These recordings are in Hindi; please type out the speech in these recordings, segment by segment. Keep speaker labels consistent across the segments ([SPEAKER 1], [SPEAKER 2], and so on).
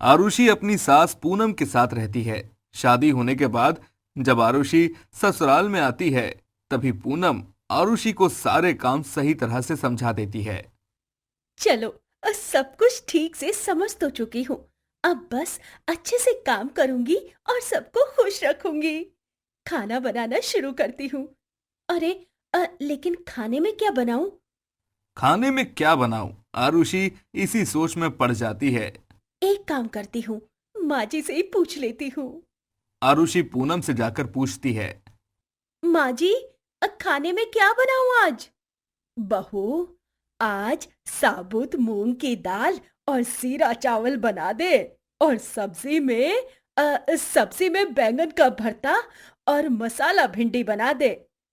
[SPEAKER 1] आरुषि अपनी सास पूनम के साथ रहती है। शादी होने के बाद जब आरुषि ससुराल में आती है, तभी पूनम आरुषि को सारे काम सही तरह से समझा देती है।
[SPEAKER 2] चलो, सब कुछ ठीक से समझ तो चुकी हूँ। अब बस अच्छे से काम करूंगी और सबको खुश रखूंगी। खाना बनाना शुरू करती हूँ। अरे, लेकिन खाने में क्या बनाऊं?
[SPEAKER 1] खाने में क्या बनाऊं? आरुषि इसी सोच में पड़ जाती है।
[SPEAKER 2] एक काम करती हूँ, माँ जी से ही पूछ लेती हूँ।
[SPEAKER 1] आरुषि पूनम से जाकर पूछती है।
[SPEAKER 2] माँ जी, खाने में क्या बनाऊं आज? बहू, आज साबुत मूंग की दाल और सीरा चावल बना दे। और सब्जी में बैंगन का भरता और मसाला भिंडी बना दे।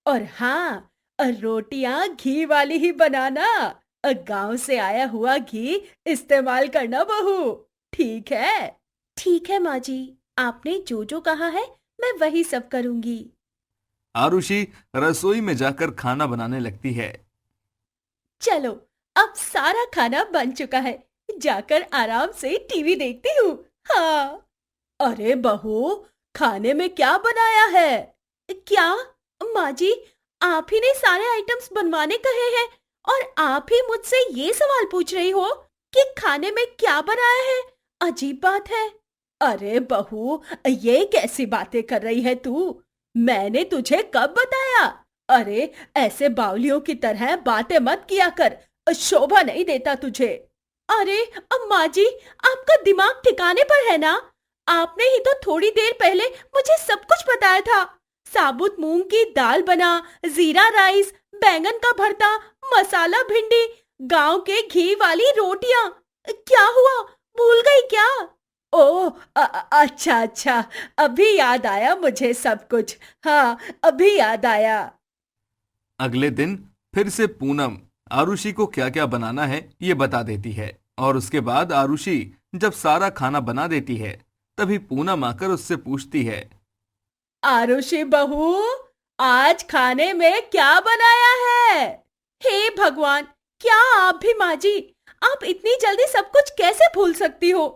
[SPEAKER 2] और हाँ, रोटियां घी वाली ही बनाना। गांव से आया हुआ घी इस्तेमाल करना बहू। ठीक है? ठीक है माँ जी, आपने जो जो कहा है मैं वही सब करूंगी।
[SPEAKER 1] आरुषि रसोई में जाकर खाना बनाने लगती है।
[SPEAKER 2] चलो, अब सारा खाना बन चुका है। जाकर आराम से टीवी देखती हूँ। हाँ। अरे बहू, खाने में क्या बनाया है? क्या? माँ जी, आप ही ने सारे आइटम्स बनवाने कहे हैं और आप ही मुझसे ये सवाल पूछ रही हो कि खाने में क्या बनाया है? अजीब बात है। अरे बहू, ये कैसी बातें कर रही है तू? मैंने तुझे कब बताया? अरे, ऐसे बावलियों की तरह बातें मत किया कर। शोभा नहीं देता तुझे। अरे अम्मा जी, आपका दिमाग ठिकाने पर है ना? आपने ही तो थोड़ी देर पहले मुझे सब कुछ बताया था। साबुत मूंग की दाल बना, जीरा राइस, बैंगन का भरता, मसाला भिंडी, गांव के घी वाली रोटियां। क्या हुआ? भूल गई क्या? ओह, अच्छा अच्छा, अभी याद आया मुझे सब कुछ। हाँ, अभी याद आया।
[SPEAKER 1] अगले दिन फिर से पूनम आरुषि को क्या क्या बनाना है ये बता देती है। और उसके बाद आरुषि जब सारा खाना बना देती है, तभी पूनम आकर उससे पूछती है।
[SPEAKER 2] आरुषि बहू, आज खाने में क्या बनाया है? हे भगवान, क्या आप भी माँ जी? आप इतनी जल्दी सब कुछ कैसे भूल सकती हो?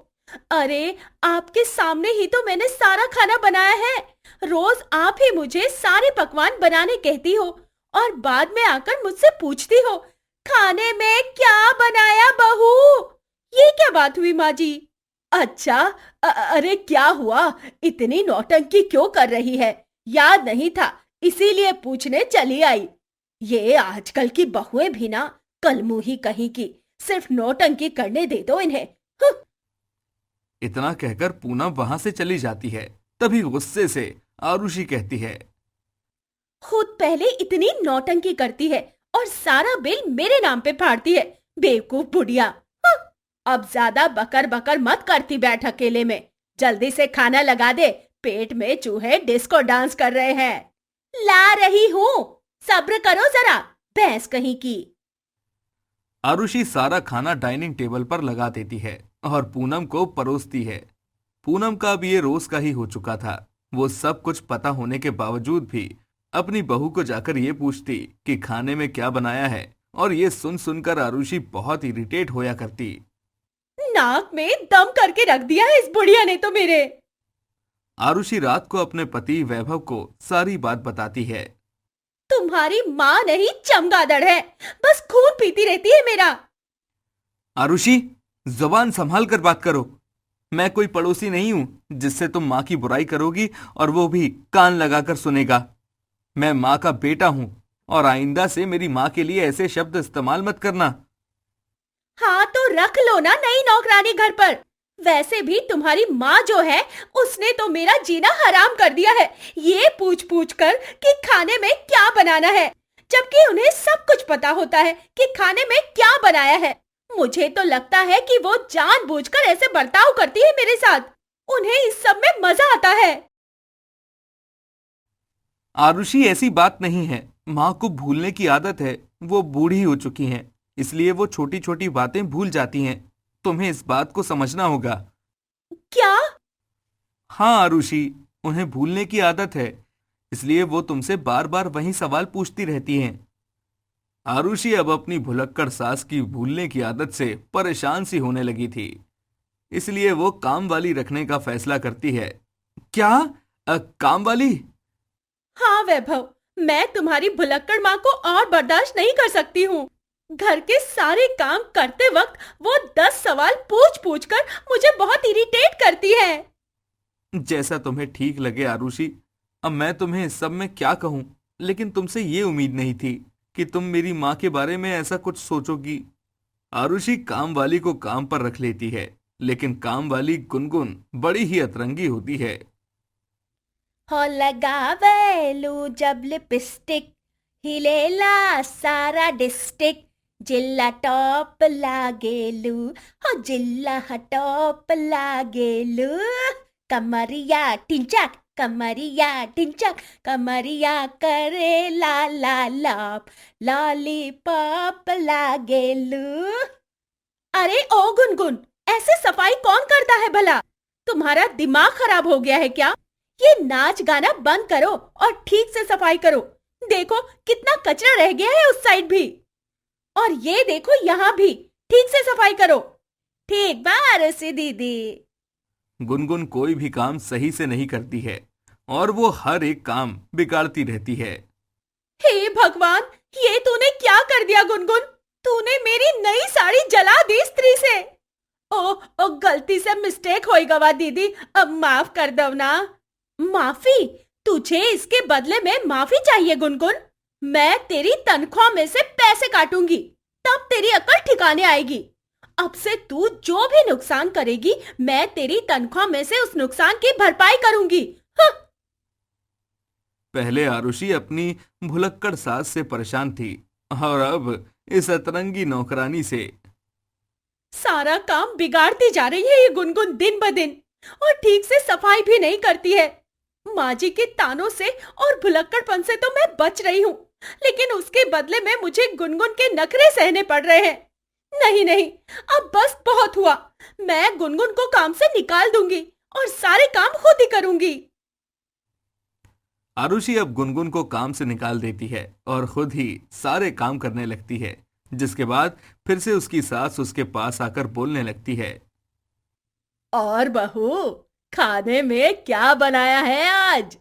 [SPEAKER 2] अरे, आपके सामने ही तो मैंने सारा खाना बनाया है। रोज आप ही मुझे सारे पकवान बनाने कहती हो और बाद में आकर मुझसे पूछती हो, खाने में क्या बनाया बहू? ये क्या बात हुई माँ जी? अच्छा, अरे क्या हुआ? इतनी नौटंकी क्यों कर रही है? याद नहीं था, इसीलिए पूछने चली आई। ये आजकल की बहुएं भी ना, कलमुही कहीं की, सिर्फ नौटंकी करने दे दो इन्हें। हुँ।
[SPEAKER 1] इतना कहकर पूनम वहां से चली जाती है। तभी गुस्से से आरुषि कहती है।
[SPEAKER 2] खुद पहले इतनी नौटंकी करती है और सारा बिल मेरे नाम पे फाड़ती है। बेवकूफ बुढ़िया। हुँ। अब ज्यादा बकर बकर मत करती बैठ अकेले में। जल्दी से खाना लगा दे, पेट में चूहे डिस्को डांस कर रहे हैं। ला रही हूँ, सब्र करो जरा, भैंस कहीं की।
[SPEAKER 1] आरुषि सारा खाना डाइनिंग टेबल पर लगा देती है और पूनम को परोसती है। पूनम का अब ये रोज का ही हो चुका था। वो सब कुछ पता होने के बावजूद भी अपनी बहू को जाकर ये पूछती कि खाने में क्या बनाया है। और ये सुन सुनकर आरुषि बहुत इरिटेट होया करती।
[SPEAKER 2] नाक में दम करके रख दिया है इस बुढ़िया ने तो मेरे।
[SPEAKER 1] आरुषि रात को अपने पति वैभव को सारी बात बताती है।
[SPEAKER 2] तुम्हारी माँ नहीं, चमगादड़ है। बस खून पीती रहती है मेरा।
[SPEAKER 1] आरुषि, जुबान संभाल कर बात करो। मैं कोई पड़ोसी नहीं हूं जिससे तुम माँ की बुराई करोगी और वो भी कान लगाकर सुनेगा। मैं माँ का बेटा हूं और आइंदा से मेरी माँ के लिए ऐसे शब्द इस्तेमाल मत करना।
[SPEAKER 2] हाँ तो रख लो ना नई नौकरानी घर पर। वैसे भी तुम्हारी माँ जो है, उसने तो मेरा जीना हराम कर दिया है, ये पूछ पूछ कर कि खाने में क्या बनाना है, जबकि उन्हें सब कुछ पता होता है कि खाने में क्या बनाया है। मुझे तो लगता है कि वो जानबूझकर ऐसे बर्ताव करती है मेरे साथ। उन्हें इस सब में मजा आता है।
[SPEAKER 1] आरुषि, ऐसी बात नहीं है। माँ को भूलने की आदत है। वो बूढ़ी हो चुकी हैं, इसलिए वो छोटी छोटी बातें भूल जाती हैं। तुम्हें इस बात को समझना होगा।
[SPEAKER 2] क्या?
[SPEAKER 1] हाँ आरुषि, उन्हें भूलने की आदत है, इसलिए वो तुमसे बार बार वही सवाल पूछती रहती हैं। आरुषि अब अपनी भुलक्कड़ सास की भूलने की आदत से परेशान सी होने लगी थी। इसलिए वो काम वाली रखने का फैसला करती है। क्या? काम वाली?
[SPEAKER 2] हाँ वैभव, मैं तुम्हारी भुलक्कड़ माँ को और बर्दाश्त नहीं कर सकती हूँ। घर के सारे काम करते वक्त वो 10 सवाल पूछ पूछ कर मुझे बहुत इरिटेट करती है।
[SPEAKER 1] जैसा तुम्हें ठीक लगे आरुषि। अब मैं तुम्हें इस सब में क्या कहूं, लेकिन तुमसे ये उम्मीद नहीं थी कि तुम मेरी माँ के बारे में ऐसा कुछ सोचोगी। आरुषि काम वाली को काम पर रख लेती है, लेकिन काम वाली गुनगुन बड़ी ही अतरंगी होती है।
[SPEAKER 2] हो लगावेलू जब लिपस्टिक, हिलेला सारा डिस्ट्रिक्ट, जिल्ला टॉप लागेलू, हो जिल्ला टॉप लागेलू, कमरिया टिंचक, कमरिया टिंचक, कमरिया करे ला ला लाप, लॉलीपॉप लागेलू। अरे ओ गुनगुन, ऐसे सफाई कौन करता है भला? तुम्हारा दिमाग खराब हो गया है क्या? ये नाच गाना बंद करो और ठीक से सफाई करो। देखो कितना कचरा रह गया है उस साइड भी, और ये देखो यहाँ भी। ठीक से सफाई करो। ठीक बार से दीदी।
[SPEAKER 1] गुनगुन कोई भी काम सही से नहीं करती है और वो हर एक काम बिगाड़ती रहती है।
[SPEAKER 2] हे भगवान, ये तूने क्या कर दिया गुनगुन? तूने मेरी नई साड़ी जला दी इस्त्री से। ओ गलती से मिस्टेक होई गवा दीदी, अब माफ कर दो ना। माफी? तुझे इसके बदले में माफी चाहिए गुनगुन। मैं तेरी तनख्वाह में से पैसे काटूंगी, तब तेरी अकल ठिकाने आएगी। अब से तू जो भी नुकसान करेगी, मैं तेरी तनख्वाह में से उस नुकसान की भरपाई करूंगी। हाँ।
[SPEAKER 1] पहले आरुषि अपनी भुलक्कड़ सास से परेशान थी और अब इस अतरंगी नौकरानी से।
[SPEAKER 2] सारा काम बिगाड़ती जा रही है ये गुनगुन दिन ब दिन, और ठीक से सफाई भी नहीं करती है। माँ जी के तानों से और भुलक्कड़पन से तो मैं बच रही हूँ, लेकिन उसके बदले में मुझे गुनगुन के नखरे सहने पड़ रहे हैं। नहीं नहीं, अब बस बहुत हुआ। मैं गुनगुन को काम से निकाल दूंगी और सारे काम खुद ही करूंगी।
[SPEAKER 1] आरुषि अब गुनगुन को काम से निकाल देती है और खुद ही सारे काम करने लगती है, जिसके बाद फिर से उसकी सास उसके पास आकर बोलने लगती है।
[SPEAKER 2] और बहू, खाने में क्या बनाया है आज?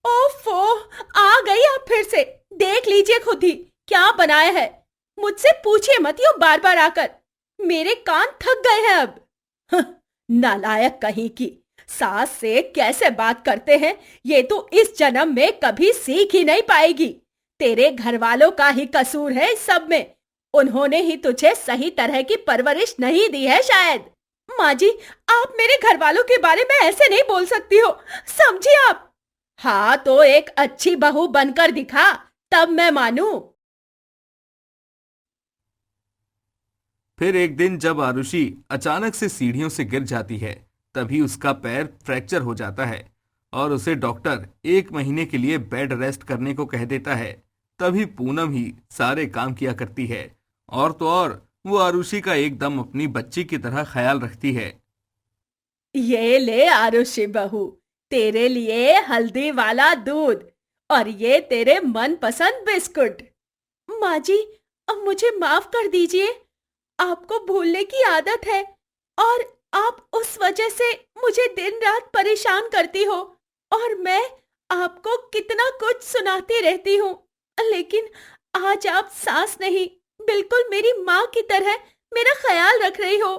[SPEAKER 2] ओफो, आ गई आप फिर से। देख लीजिए खुद ही क्या बनाया है। मुझसे पूछिए मत यूं बार बार आकर, मेरे कान थक गए हैं अब। हं, नालायक कहीं की। सास से कैसे बात करते हैं, ये तो इस जन्म में कभी सीख ही नहीं पाएगी। तेरे घर वालों का ही कसूर है इस सब में। उन्होंने ही तुझे सही तरह की परवरिश नहीं दी है शायद। माँ जी, आप मेरे घर वालों के बारे में ऐसे नहीं बोल सकती हो, समझी आप? हाँ तो एक अच्छी बहू बनकर दिखा, तब मैं मानूं।
[SPEAKER 1] फिर एक दिन जब आरुषि अचानक से सीढ़ियों से गिर जाती है, तभी उसका पैर फ्रैक्चर हो जाता है और उसे डॉक्टर 1 महीने के लिए बेड रेस्ट करने को कह देता है। तभी पूनम ही सारे काम किया करती है, और तो और वो आरुषि का एकदम अपनी बच्ची की तरह ख्याल रखती है।
[SPEAKER 2] ये ले आरुषि बहू, तेरे लिए हल्दी वाला दूध, और ये तेरे मनपसंद बिस्कुट। माँ जी, अब मुझे माफ कर दीजिए। आपको भूलने की आदत है, और आप उस वजह से मुझे दिन रात परेशान करती हो, और मैं आपको कितना कुछ सुनाती रहती हूँ। लेकिन आज आप सास नहीं, बिल्कुल मेरी माँ की तरह मेरा ख्याल रख रही हो।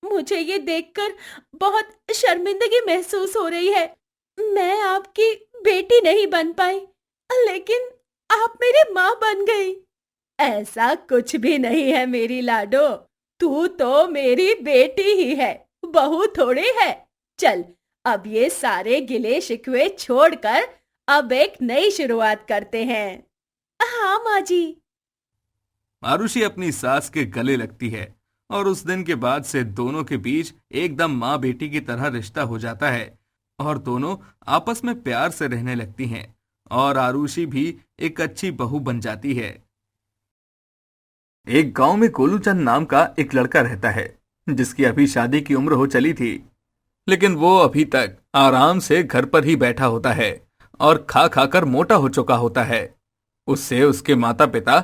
[SPEAKER 2] मुझे ये देखकर बहुत शर्मिंदगी महसूस हो रही है। मैं आपकी बेटी नहीं बन पाई, लेकिन आप मेरी माँ बन गई। ऐसा कुछ भी नहीं है मेरी लाडो, तू तो मेरी बेटी ही है, बहू थोड़ी है। चल, अब ये सारे गिले शिकवे छोड़कर अब एक नई शुरुआत करते हैं। हाँ माँ जी।
[SPEAKER 1] आरुषि अपनी सास के गले लगती है और उस दिन के बाद से दोनों के बीच एकदम माँ बेटी की तरह रिश्ता हो जाता है और दोनों आपस में प्यार से रहने लगती हैं और आरुषि भी एक अच्छी बहू बन जाती है। एक गांव में कोलूचंद नाम का एक लड़का रहता है, जिसकी अभी शादी की उम्र हो चली थी, लेकिन वो अभी तक आराम से घर पर ही बैठा होता है और खा खाकर मोटा हो चुका होता है। उससे उसके माता पिता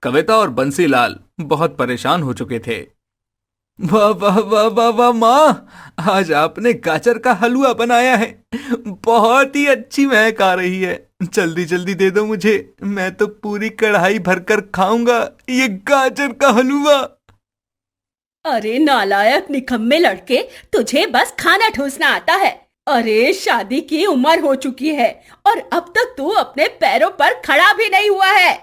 [SPEAKER 1] कविता और बंसीलाल बहुत परेशान हो चुके थे। वाह वाह वाह वाह वाह माँ, आज आपने गाजर का हलवा बनाया है। बहुत ही अच्छी महक आ रही है। जल्दी जल्दी दे दो मुझे, मैं तो पूरी कढ़ाई भरकर खाऊंगा ये गाजर का हलवा।
[SPEAKER 2] अरे नालायक निकम्मे लड़के, तुझे बस खाना ठूसना आता है। अरे शादी की उम्र हो चुकी है और अब तक तू अपने पैरों पर खड़ा भी नहीं हुआ है।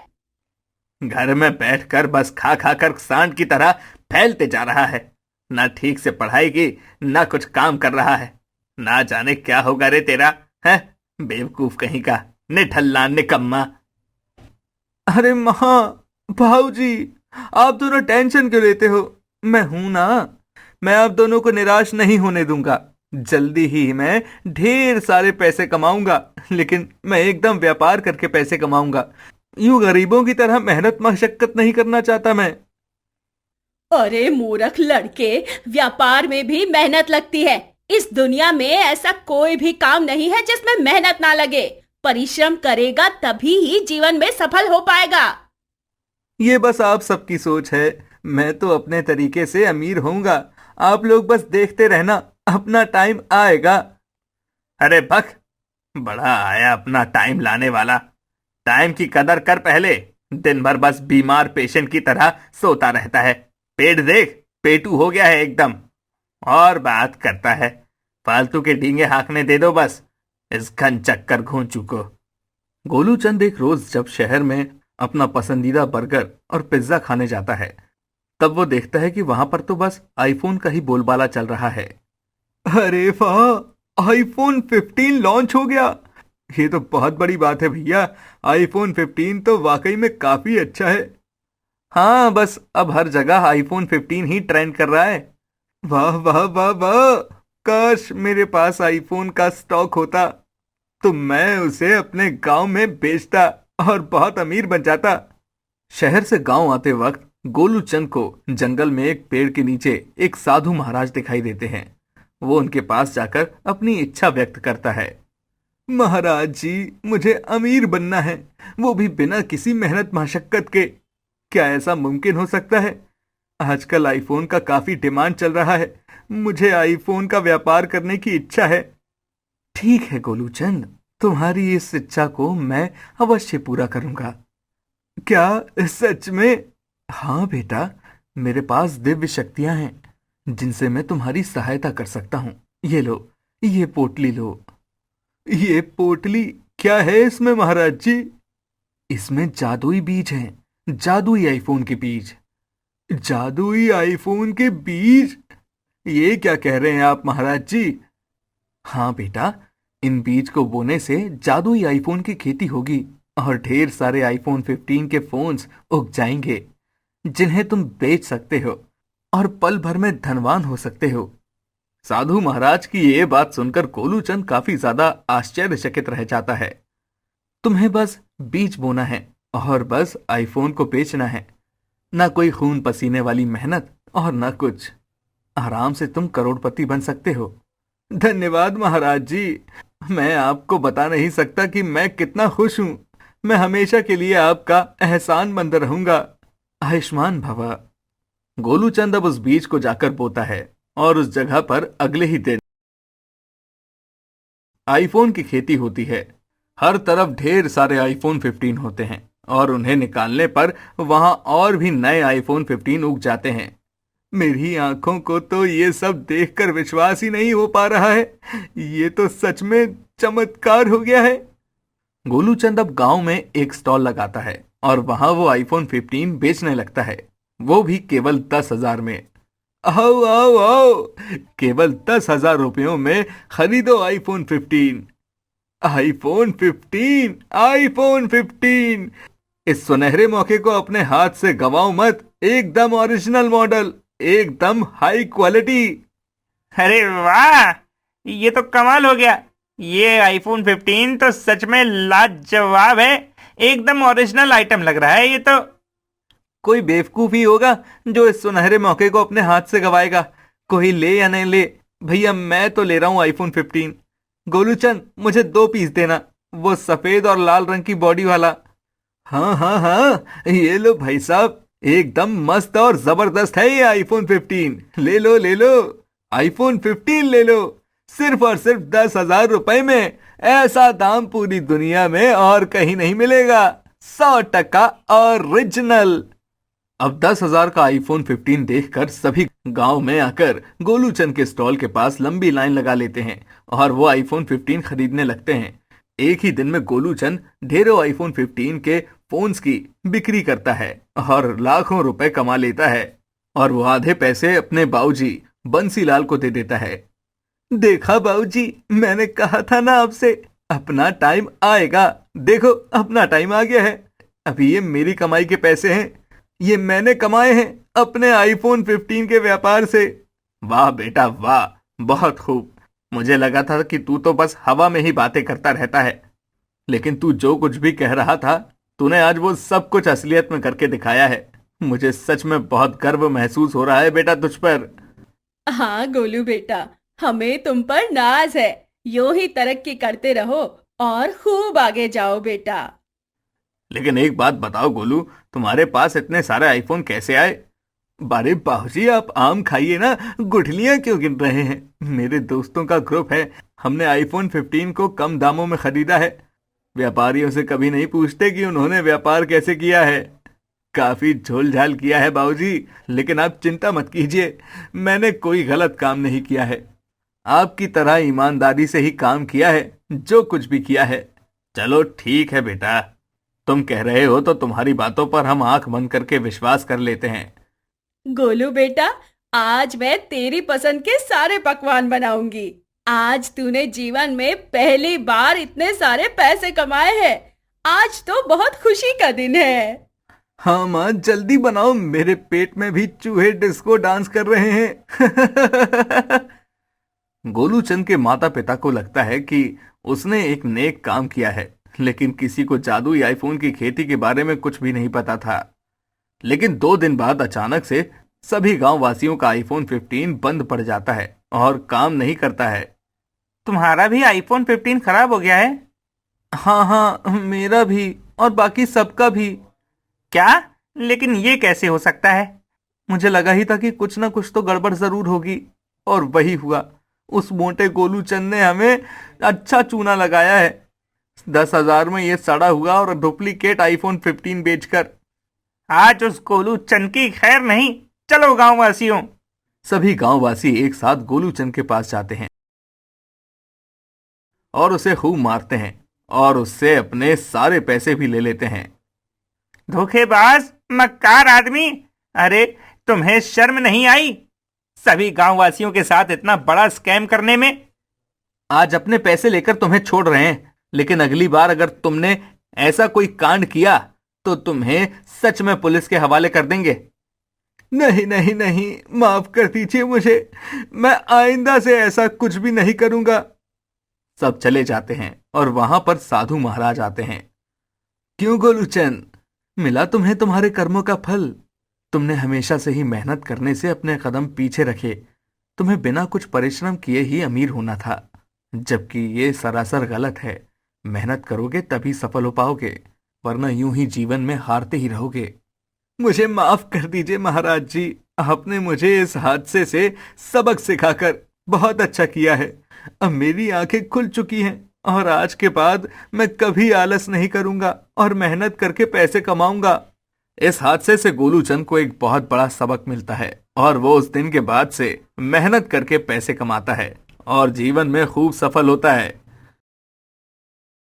[SPEAKER 1] घर में बैठकर बस खा खा कर सांड की तरह फैलते जा रहा है। ना ठीक से पढ़ाई की, ना कुछ काम कर रहा है। ना जाने क्या होगा रे तेरा, है बेवकूफ कहीं का, निठल्ला निकम्मा। अरे माँ, भाऊजी, आप दोनों टेंशन क्यों लेते हो? मैं हूं ना। मैं आप दोनों को निराश नहीं होने दूंगा। जल्दी ही मैं ढेर सारे पैसे कमाऊंगा, लेकिन मैं एकदम व्यापार करके पैसे कमाऊंगा। यूं गरीबों की तरह मेहनत मशक्कत नहीं करना चाहता मैं।
[SPEAKER 2] अरे मूर्ख लड़के, व्यापार में भी मेहनत लगती है। इस दुनिया में ऐसा कोई भी काम नहीं है जिसमें मेहनत ना लगे। परिश्रम करेगा तभी ही जीवन में सफल हो पाएगा।
[SPEAKER 1] ये बस आप सबकी सोच है। मैं तो अपने तरीके से अमीर होऊंगा। आप लोग बस देखते रहना, अपना टाइम आएगा। अरे बक, बड़ा आया अपना टाइम लाने वाला। टाइम की कदर कर पहले। दिन भर बस बीमार पेशेंट की तरह सोता रहता है। पेट देख, पेटू हो गया है एकदम। और बात करता है। फालतू के डींगे हाँकने दे दो बस, इस घन चक्कर घूंचू को। गोलू चंद एक रोज जब शहर में अपना पसंदीदा बर्गर और पिज्जा खाने जाता है, तब वो देखता है कि वहां पर तो बस आईफोन का ही बोलबाला चल रहा है। अरे वाह, आईफोन 15 लॉन्च हो गया। ये तो बहुत बड़ी बात है भैया। आईफोन 15 तो वाकई में काफी अच्छा है। हाँ, बस अब हर जगह आईफोन 15 ही ट्रेंड कर रहा है। वाह वाह वाह वाह, काश मेरे पास आईफोन का स्टॉक होता तो मैं उसे अपने गांव में बेचता और बहुत अमीर बन जाता। शहर से गांव आते वक्त गोलू चंद को जंगल में एक पेड़ के नीचे एक साधु महाराज दिखाई देते हैं। वो उनके पास जाकर अपनी इच्छा व्यक्त करता है। महाराज जी, मुझे अमीर बनना है, वो भी बिना किसी मेहनत मशक्कत के। क्या ऐसा मुमकिन हो सकता है? आजकल आईफोन का काफी डिमांड चल रहा है। मुझे आईफोन का व्यापार करने की इच्छा है। ठीक है गोलू चंद, तुम्हारी इस इच्छा को मैं अवश्य पूरा करूंगा। क्या सच में? हाँ बेटा, मेरे पास दिव्य शक्तियां हैं जिनसे मैं तुम्हारी सहायता कर सकता हूँ। ये लो, ये पोटली लो। ये पोटली क्या है इसमें महाराज जी? इसमें जादुई बीज हैं, जादुई आईफोन के बीज। जादुई आईफोन के बीज? ये क्या कह रहे हैं आप महाराज जी? हाँ बेटा, इन बीज को बोने से जादुई आईफोन की खेती होगी और ढेर सारे आईफोन 15 के फोन्स उग जाएंगे जिन्हें तुम बेच सकते हो और पल भर में धनवान हो सकते हो। साधु महाराज की ये बात सुनकर गोलू चंद काफी ज्यादा आश्चर्यचकित रह जाता है। तुम्हें बस बीज बोना है और बस आईफोन को बेचना है। ना कोई खून पसीने वाली मेहनत और ना कुछ। आराम से तुम करोड़पति बन सकते हो। धन्यवाद महाराज जी। मैं आपको बता नहीं सकता कि मैं कितना खुश हूं। मैं हमेशा के लिए आपका एहसानमंद रहूंगा। आयुष्मान भवा। गोलू चंद अब उस बीज को जाकर बोता है और उस जगह पर अगले ही दिन आईफोन की खेती होती है। हर तरफ ढेर सारे आईफोन 15 होते हैं और उन्हें निकालने पर वहां और भी नए आईफोन 15 उग जाते हैं। मेरी आंखों को तो ये सब देखकर विश्वास ही नहीं हो पा रहा है। ये तो सच में चमत्कार हो गया है। गोलू चंद अब गांव में एक स्टॉल लगाता है और वहां वो आईफोन 15 बेचने लगता है, वो भी केवल 10,000 में। आओ आओ आओ, केवल 10,000 रुपयों में खरीदो आईफोन 15। IPhone 15, iPhone 15। इस सुनहरे मौके को अपने हाथ से गवाओ मत। एकदम ओरिजिनल मॉडल, एकदम हाई क्वालिटी।
[SPEAKER 3] अरे वाह, ये तो कमाल हो गया। ये आईफोन 15 तो सच में लाजवाब है। एकदम ओरिजिनल आइटम लग रहा है ये तो।
[SPEAKER 1] कोई बेवकूफ ही होगा जो इस सुनहरे मौके को अपने हाथ से गवाएगा। कोई ले या नहीं ले, भैया मैं तो ले रहा हूं आईफोन 15। गोलू चंद, मुझे 2 पीस देना, वो सफेद और लाल रंग की बॉडी वाला। हाँ हाँ हाँ, ये लो भाई साहब, एकदम मस्त और जबरदस्त है ये आईफोन 15। ले लो ले लो, आईफोन 15 ले लो, सिर्फ और सिर्फ 10,000 रुपए में। ऐसा दाम पूरी दुनिया में और कहीं नहीं मिलेगा। 100% ओरिजिनल। अब 10,000 का आईफोन 15 देखकर सभी गांव में आकर गोलू चंद के स्टॉल के पास लंबी लाइन लगा लेते हैं और वो आईफोन 15 खरीदने लगते हैं। एक ही दिन में गोलू चंद ढेरों आईफोन 15 के फोन्स की बिक्री करता है और लाखों रुपए कमा लेता है और वो आधे पैसे अपने बाबूजी बंसीलाल को दे देता है। देखा बाबूजी, मैंने कहा था ना आपसे, अपना टाइम आएगा। देखो अपना टाइम आ गया है। अभी ये मेरी कमाई के पैसे हैं, ये मैंने कमाए हैं अपने आईफोन 15 के व्यापार से। वाह बेटा वाह, बहुत खूब। मुझे लगा था कि तू तो बस हवा में ही बातें करता रहता है, लेकिन तू जो कुछ भी कह रहा था तूने आज वो सब कुछ असलियत में करके दिखाया है। मुझे सच में बहुत गर्व महसूस हो रहा है बेटा तुझ पर।
[SPEAKER 2] हाँ गोलू बेटा, हमें तुम पर नाज है। यूं ही तरक्की करते रहो और खूब आगे जाओ बेटा।
[SPEAKER 1] लेकिन एक बात बताओ गोलू, तुम्हारे पास इतने सारे आईफोन कैसे आए? बारे बाबूजी, आप आम खाइए ना, गुठलियां क्यों गिन रहे हैं? मेरे दोस्तों का ग्रुप है, हमने आईफोन 15 को कम दामों में खरीदा है। व्यापारियों से कभी नहीं पूछते कि उन्होंने व्यापार कैसे किया है। काफी झोल झाल किया है बाबूजी, लेकिन आप चिंता मत कीजिए, मैंने कोई गलत काम नहीं किया है। आपकी तरह ईमानदारी से ही काम किया है, जो कुछ भी किया है। चलो ठीक है बेटा, तुम कह रहे हो तो तुम्हारी बातों पर हम आंख बंद करके विश्वास कर लेते हैं।
[SPEAKER 2] गोलू बेटा, आज मैं तेरी पसंद के सारे पकवान बनाऊंगी। आज तूने जीवन में पहली बार इतने सारे पैसे कमाए हैं। आज तो बहुत खुशी का दिन है।
[SPEAKER 1] हाँ माँ, जल्दी बनाओ, मेरे पेट में भी चूहे डिस्को डांस कर रहे हैं। गोलू चंद के माता पिता को लगता है कि उसने एक नेक काम किया है, लेकिन किसी को जादुई आईफोन की खेती के बारे में कुछ भी नहीं पता था। लेकिन 2 दिन बाद अचानक से सभी गांव वासियों का आईफोन 15 बंद पड़ जाता है और काम नहीं करता है।
[SPEAKER 3] तुम्हारा भी आईफोन 15 खराब हो गया है?
[SPEAKER 1] हाँ हाँ, मेरा भी और बाकी सबका भी।
[SPEAKER 3] क्या? लेकिन ये कैसे हो सकता है?
[SPEAKER 1] मुझे लगा ही था कि कुछ ना कुछ तो गड़बड़ जरूर होगी, और वही हुआ। उस मोटे गोलू चंद ने हमें अच्छा चूना लगाया है। 10,000 में ये सड़ा हुआ और डुप्लीकेट आईफोन 15 बेचकर।
[SPEAKER 3] आज उस गोलू चंद की खैर नहीं। चलो गांव वासियों।
[SPEAKER 1] सभी गांववासी एक साथ गोलू चंद के पास जाते हैं और उसे खूब मारते हैं और उससे अपने सारे पैसे भी ले लेते हैं।
[SPEAKER 3] धोखेबाज, मक्कार आदमी, अरे तुम्हें शर्म नहीं आई सभी गांव वासियों के साथ इतना बड़ा स्कैम करने में?
[SPEAKER 1] आज अपने पैसे लेकर तुम्हें छोड़ रहे हैं, लेकिन अगली बार अगर तुमने ऐसा कोई कांड किया तो तुम्हें सच में पुलिस के हवाले कर देंगे। नहीं नहीं नहीं, माफ कर दीजिए मुझे, मैं आइंदा से ऐसा कुछ भी नहीं करूंगा। सब चले जाते हैं और वहां पर साधु महाराज आते हैं। क्यों गोलूचंद, मिला तुम्हें तुम्हारे कर्मों का फल। तुमने हमेशा से ही मेहनत करने से अपने कदम पीछे रखे। तुम्हें बिना कुछ परिश्रम किए ही अमीर होना था, जबकि ये सरासर गलत है। मेहनत करोगे तभी सफल हो पाओगे, वरना यूं ही जीवन में हारते ही रहोगे। मुझे माफ कर दीजिए महाराज जी, आपने मुझे इस हादसे से सबक सिखाकर बहुत अच्छा किया है। अब मेरी आंखें खुल चुकी हैं और आज के बाद मैं कभी आलस नहीं करूंगा और मेहनत करके पैसे कमाऊंगा। इस हादसे से गोलू चंद को एक बहुत बड़ा सबक मिलता है और वो उस दिन के बाद से मेहनत करके पैसे कमाता है और जीवन में खूब सफल होता है।